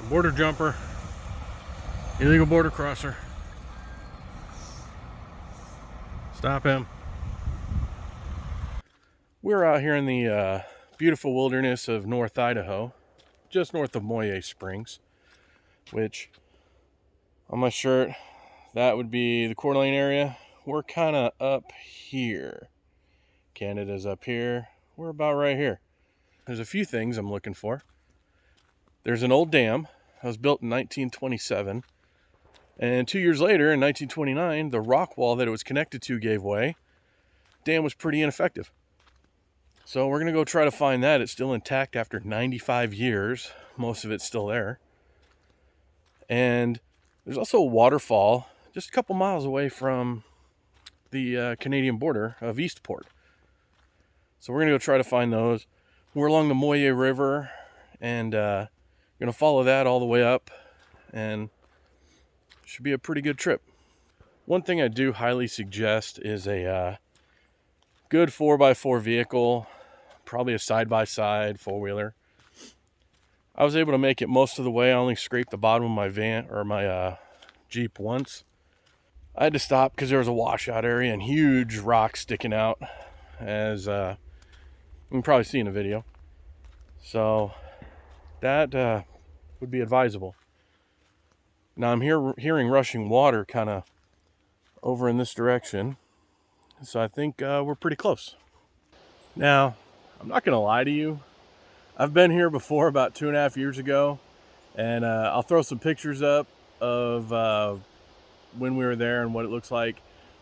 Border jumper, illegal border crosser. Stop him. We're out here in the beautiful wilderness of North Idaho, just north of Moye Springs, which on my shirt, that would be the Coeur d'Alene area. We're kind of up here. Canada's up here. We're about right here. There's a few things I'm looking for. There's an old dam that was built in 1927. And 2 years later, in 1929, the rock wall that it was connected to gave way. Dam was pretty ineffective. So we're going to go try to find that. It's still intact after 95 years. Most of it's still there. And there's also a waterfall just a couple miles away from the Canadian border of Eastport. So we're going to go try to find those. We're along the Moye River, and going to follow that all the way up, and should be a pretty good trip. One thing I do highly suggest is a good 4x4 vehicle, probably a side-by-side four-wheeler. I was able to make it most of the way. I only scraped the bottom of my van or my Jeep once. I had to stop because there was a washout area and huge rocks sticking out, as you can probably see in the video. So that would be advisable. Now I'm hearing rushing water kind of over in this direction, so I think we're pretty close. Now, I'm not going to lie to you. I've been here before about 2.5 years ago, and I'll throw some pictures up of when we were there and what it looks like.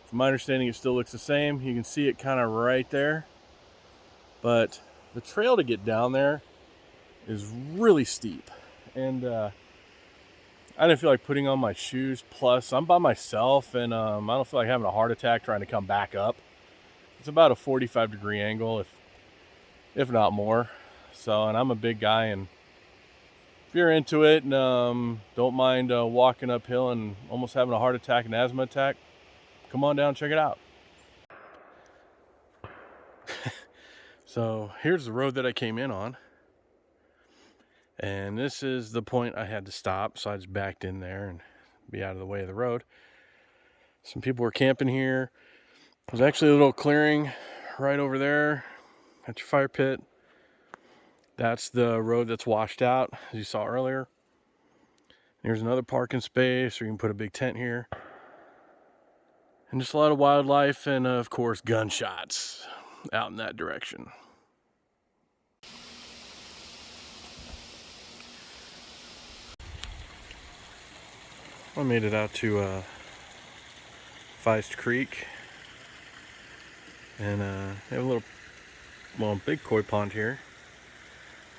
From my understanding, it still looks the same. You can see it kind of right there, but the trail to get down there is really steep, and I didn't feel like putting on my shoes. Plus, I'm by myself, and I don't feel like having a heart attack trying to come back up. It's about a 45-degree angle, if not more. So, and I'm a big guy, and if you're into it and don't mind walking uphill and almost having a heart attack and asthma attack, come on down and check it out. So here's the road that I came in on. And this is the point I had to stop, so I just backed in there and be out of the way of the road. Some people were camping here. There's actually a little clearing right over there at your fire pit. That's the road that's washed out, as you saw earlier. There's another parking space, or you can put a big tent here. And just a lot of wildlife and, of course, gunshots out in that direction. I made it out to Feist Creek, and they have a big koi pond here.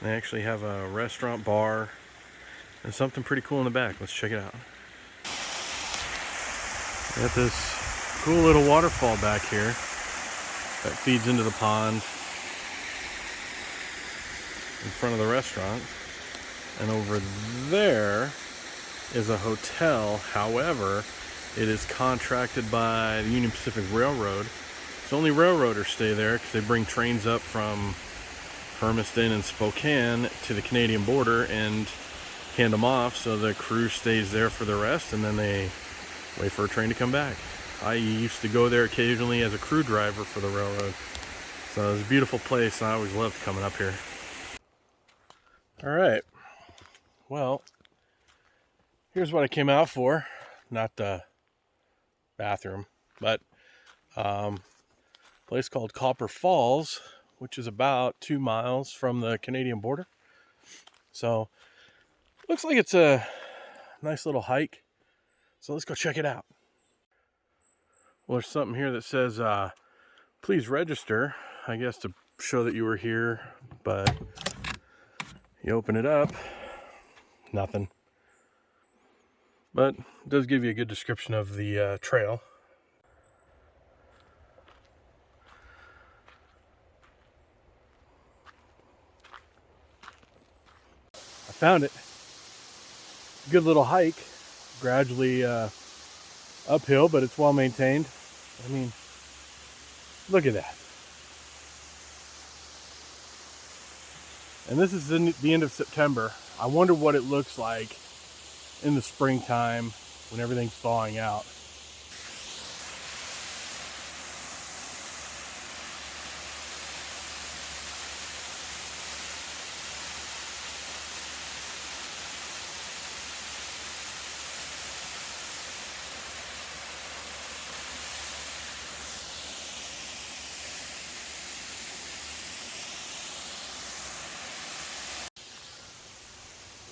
They actually have a restaurant, bar, and something pretty cool in the back. Let's check it out. Got this cool little waterfall back here that feeds into the pond in front of the restaurant, and over there is a hotel. However, it is contracted by the Union Pacific Railroad. So only railroaders stay there because they bring trains up from Hermiston and Spokane to the Canadian border and hand them off, so the crew stays there for the rest, and then they wait for a train to come back. I used to go there occasionally as a crew driver for the railroad. So it's a beautiful place, and I always loved coming up here. All right, well, here's what I came out for. Not the bathroom, but a place called Copper Falls, which is about 2 miles from the Canadian border. So looks like it's a nice little hike. So let's go check it out. Well, there's something here that says, please register, I guess to show that you were here, but you open it up, nothing. But it does give you a good description of the trail. I found it. Good little hike, gradually uphill, but it's well maintained. I mean, look at that. And this is the end of September. I wonder what it looks like in the springtime when everything's thawing out.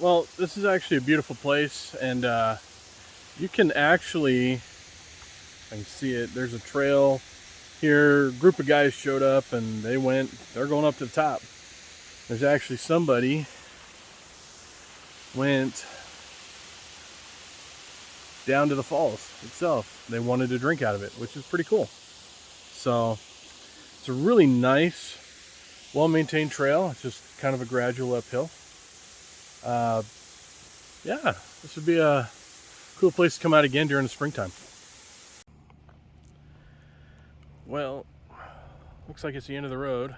Well, this is actually a beautiful place, and you can actually, I can see it, there's a trail here. A group of guys showed up and they're going up to the top. There's actually somebody went down to the falls itself. They wanted to drink out of it, which is pretty cool. So it's a really nice, well-maintained trail. It's just kind of a gradual uphill. Yeah, this would be a cool place to come out again during the springtime. Well, looks like it's the end of the road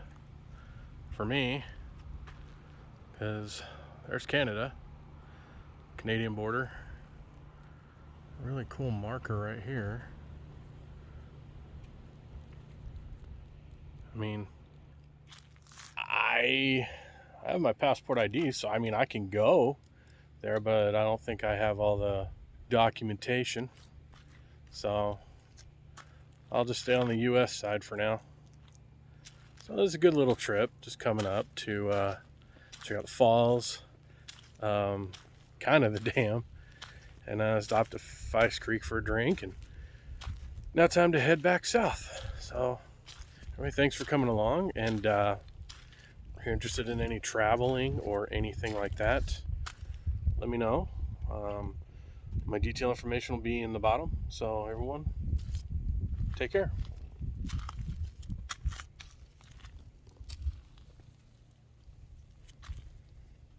for me, because there's Canada, Canadian border. Really cool marker right here. I mean, I have my passport ID, so I mean I can go there, but I don't think I have all the documentation, so I'll just stay on the US side for now. So this is a good little trip, just coming up to check out the falls, kind of the dam, and stopped at Fice Creek for a drink, and now time to head back south. So anyway, thanks for coming along, and if you're interested in any traveling or anything like that, let me know. My detail information will be in the bottom. So everyone, take care.